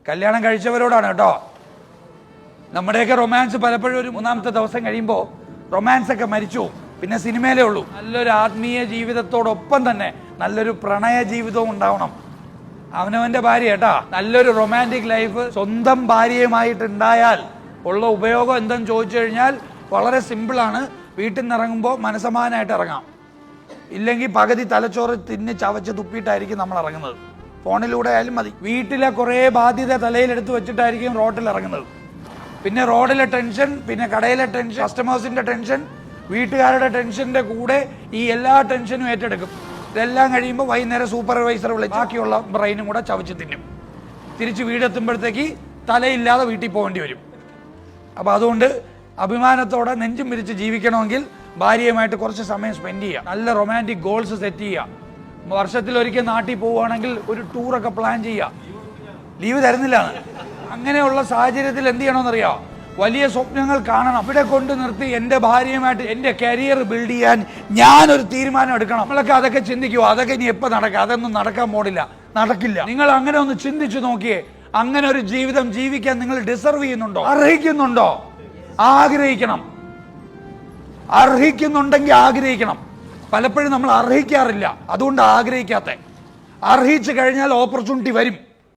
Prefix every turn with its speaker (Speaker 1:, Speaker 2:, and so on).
Speaker 1: കല്യാണം കഴിച്ചവരോടാണ് കേട്ടോ. നമ്മുടെയൊക്കെ റൊമാൻസ് പലപ്പോഴും ഒരു മൂന്നാമത്തെ ദിവസം കഴിയുമ്പോൾ റൊമാൻസ് ഒക്കെ മരിച്ചു, പിന്നെ സിനിമയിലേ ഉള്ളൂ. നല്ലൊരു ആത്മീയ ജീവിതത്തോടൊപ്പം തന്നെ നല്ലൊരു പ്രണയ ജീവിതവും ഉണ്ടാവണം. അവനവന്റെ ഭാര്യ കേട്ടാ, നല്ലൊരു റൊമാൻറ്റിക് ലൈഫ് സ്വന്തം ഭാര്യയുമായിട്ടുണ്ടായാൽ ഉള്ള ഉപയോഗം എന്തെന്ന് ചോദിച്ചു കഴിഞ്ഞാൽ വളരെ സിമ്പിളാണ്. വീട്ടിൽ നിന്ന് ഇറങ്ങുമ്പോൾ മനസ്സമാനായിട്ട് ഇറങ്ങാം, ഇല്ലെങ്കിൽ പകുതി തലച്ചോറ് തിന്ന് ചവച്ച് തുപ്പിയിട്ടായിരിക്കും നമ്മൾ ഇറങ്ങുന്നത്. ഫോണിലൂടെ ആയാലും മതി. വീട്ടിലെ കുറേ ബാധ്യത തലയിലെടുത്ത് വെച്ചിട്ടായിരിക്കും റോഡിൽ ഇറങ്ങുന്നത്. പിന്നെ റോഡിലെ ടെൻഷൻ, പിന്നെ കടയിലെ ടെൻഷൻ, കസ്റ്റമേഴ്സിന്റെ ടെൻഷൻ, വീട്ടുകാരുടെ ടെൻഷന്റെ കൂടെ ഈ എല്ലാ ടെൻഷനും ഏറ്റെടുക്കും. ഇതെല്ലാം കഴിയുമ്പോൾ വൈകുന്നേരം സൂപ്പർവൈസർ വിളിച്ച് ബാക്കിയുള്ള ബ്രെയിനും കൂടെ ചവച്ച് തിന്നും. തിരിച്ച് വീടെത്തുമ്പോഴത്തേക്ക് തലയില്ലാതെ വീട്ടിൽ പോകേണ്ടി വരും. അപ്പോൾ അതുകൊണ്ട് അഭിമാനത്തോടെ നെഞ്ചും പിരിച്ച് ജീവിക്കണമെങ്കിൽ ഭാര്യയുമായിട്ട് കുറച്ച് സമയം സ്പെൻഡ് ചെയ്യുക. നല്ല റൊമാൻറ്റിക് ഗോൾസ് സെറ്റ് ചെയ്യുക. വർഷത്തിലൊരിക്കൽ നാട്ടിൽ പോവുകയാണെങ്കിൽ ഒരു ടൂറൊക്കെ പ്ലാൻ ചെയ്യുക. ലീവ് തരുന്നില്ല. അങ്ങനെയുള്ള സാഹചര്യത്തിൽ എന്ത് ചെയ്യണമെന്നറിയോ? വലിയ സ്വപ്നങ്ങൾ കാണണം. ഇവിടെ കൊണ്ട് നിർത്തി എൻ്റെ ഭാര്യയുമായിട്ട് എൻ്റെ കരിയർ ബിൽഡ് ചെയ്യാൻ ഞാനൊരു തീരുമാനം എടുക്കണം. നമ്മളൊക്കെ അതൊക്കെ ചിന്തിക്കുമോ? അതൊക്കെ ഇനി എപ്പോൾ നടക്കുക? അതൊന്നും നടക്കാൻ പോണില്ല, നടക്കില്ല. നിങ്ങൾ അങ്ങനെ ഒന്ന് ചിന്തിച്ചു നോക്കിയേ. അങ്ങനെ ഒരു ജീവിതം ജീവിക്കാൻ നിങ്ങൾ ഡിസർവ് ചെയ്യുന്നുണ്ടോ? അർഹിക്കുന്നുണ്ടോ? ആഗ്രഹിക്കണം. അർഹിക്കുന്നുണ്ടെങ്കിൽ ആഗ്രഹിക്കണം. പലപ്പോഴും നമ്മൾ അർഹിക്കാറില്ല, അതുകൊണ്ട് ആഗ്രഹിക്കാത്ത. അർഹിച്ചു കഴിഞ്ഞാൽ ഓപ്പർച്യൂണിറ്റി വരും.